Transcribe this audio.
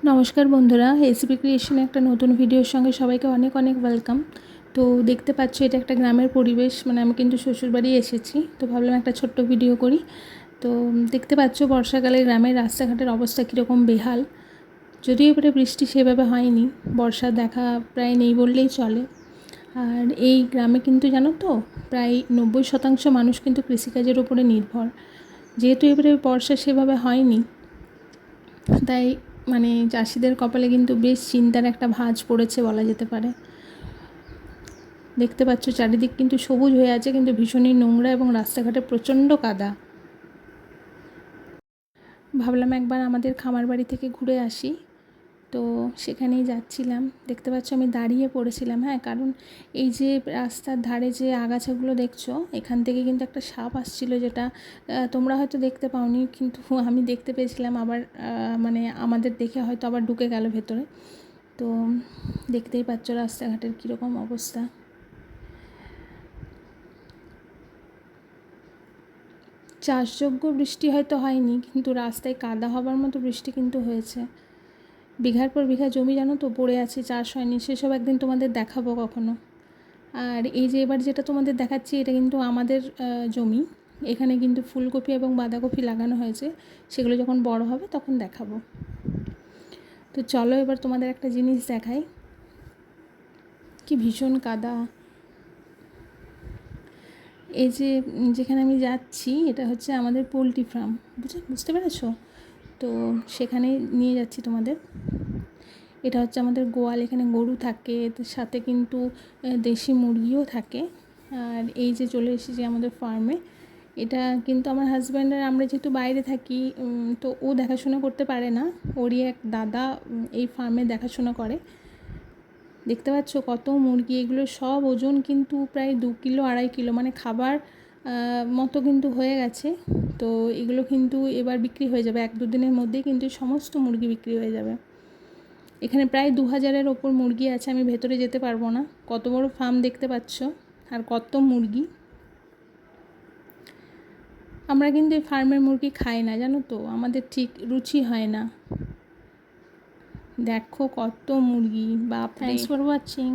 নমস্কার বন্ধুরা, এসবি ক্রিয়েশনে একটা নতুন ভিডিওর সঙ্গে সবাইকে অনেক অনেক ওয়েলকাম। তো দেখতে পাচ্ছ এটা একটা গ্রামের পরিবেশ, মানে আমি কিন্তু শ্বশুরবাড়ি এসেছি, তো ভাবলাম একটা ছোট্ট ভিডিও করি। তো দেখতে পাচ্ছ বর্ষাকালে গ্রামের রাস্তাঘাটের অবস্থা কীরকম বেহাল। যদিও এবারে বৃষ্টি সেভাবে হয়নি, বর্ষা দেখা প্রায় নেই বললেই চলে। আর এই গ্রামে কিন্তু জানো তো, প্রায় 90% মানুষ কিন্তু কৃষিকাজের উপরে নির্ভর। যেহেতু এবারে বর্ষা সেভাবে হয়নি, তাই মানে চাষিদের কপালে কিন্তু বেশ চিন্তার একটা ভাঁজ পড়েছে বলা যেতে পারে। দেখতে পাচ্ছ চারিদিক কিন্তু সবুজ হয়ে আছে, কিন্তু ভীষণই নোংরা এবং রাস্তাঘাটে প্রচণ্ড কাদা। ভাবলাম একবার আমাদের খামার বাড়ি থেকে ঘুরে আসি, তো সেখানেই যাচ্ছিলাম। দেখতে পাচ্ছ আমি দাঁড়িয়ে পড়েছিলাম, হ্যাঁ, কারণ এই যে রাস্তার ধারে যে আগাছাগুলো দেখছো, এখান থেকে কিন্তু একটা সাপ আসছিল, যেটা তোমরা হয়তো দেখতে পাওনি, কিন্তু আমি দেখতে পেয়েছিলাম। আবার মানে আমাদের দেখে হয়তো আবার ঢুকে গেল ভেতরে। তো দেখতেই পাচ্ছ রাস্তাঘাটের কীরকম অবস্থা। চাষযোগ্য বৃষ্টি হয়তো হয়নি, কিন্তু রাস্তায় কাদা হবার মতো বৃষ্টি কিন্তু হয়েছে। বিঘার পর বিঘা জমি জানো তো পড়ে আছে, চাষ হয়নি, সেসব একদিন তোমাদের দেখাবো কখনো। আর এই যে এবার যেটা তোমাদের দেখাচ্ছি, এটা কিন্তু আমাদের জমি। এখানে কিন্তু ফুলকপি এবং বাঁধাকপি লাগানো হয়েছে, সেগুলো যখন বড় হবে তখন দেখাবো। তো চলো এবার তোমাদের একটা জিনিস দেখাই, কি ভীষণ কাদা। এই যে যেখানে আমি যাচ্ছি, এটা হচ্ছে আমাদের পোলট্রি ফার্ম, বুঝতে পেরেছো? তো সেখানে নিয়ে যাচ্ছি তোমাদের। এটা হচ্ছে আমাদের গোয়াল, এখানে গরু থাকে, সাথে কিন্তু দেশি মুরগিও থাকে। আর এই যে চলে এসেছি আমাদের ফার্মে। এটা কিন্তু আমার হাজব্যান্ডের, আমরা যেহেতু বাইরে থাকি, তো ও দেখাশোনা করতে পারে না, ওরই এক দাদা এই ফার্মে দেখাশোনা করে। দেখতে পাচ্ছ কত মুরগি, এগুলো সব ওজন কিন্তু প্রায় 2 কিলো 2.5 কিলো, মানে খাবার মতো কিন্তু হয়ে গেছে। তো এগুলো কিন্তু এবার বিক্রি হয়ে যাবে, 1-2 দিনের মধ্যেই কিন্তু সমস্ত মুরগি বিক্রি হয়ে যাবে। এখানে প্রায় 2000-এর ওপর মুরগি আছে, আমি ভেতরে যেতে পারবো না। কত বড় ফার্ম দেখতে পাচ্ছ, আর কত মুরগি। আমরা কিন্তু এই ফার্মের মুরগি খাই না, জানো তো, আমাদের ঠিক রুচি হয় না। দেখো কত মুরগি, বাপ রে। Thanks for watching.